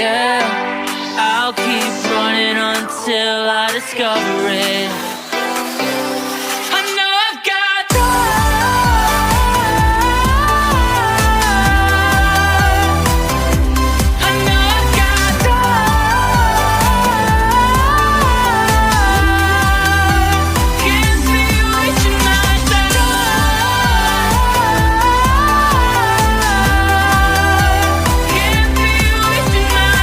Yeah, I'll keep running until I discover it. I know I've got I know I've got Gives me reaching my Gives me reaching my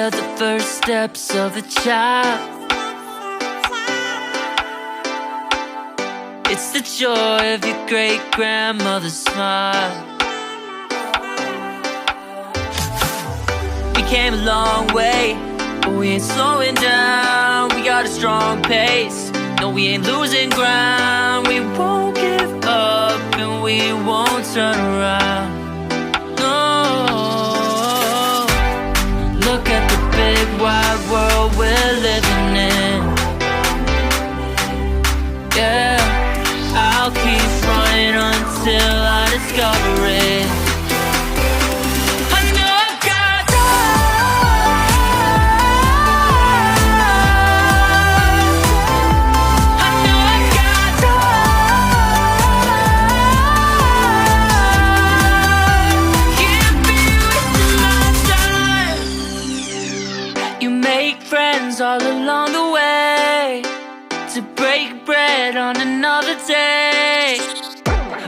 are the first steps of a child. It's the joy of your great-grandmother's smile. We came a long way, but we ain't slowing down. We got a strong pace, no, we ain't losing ground. We won't give up and we won't turn around. No, look at the big wide world we're living in. Yeah, I'll keep running until I discover it. I know I got I know I got can't be wasting my time. You make friends all along the way, to break bread on another day.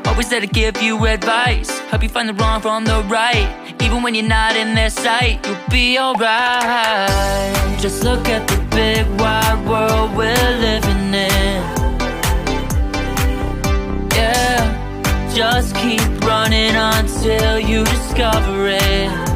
Always there to give you advice, help you find the wrong from the right. Even when you're not in their sight, you'll be alright. Just look at the big wide world we're living in. Yeah, just keep running until you discover it.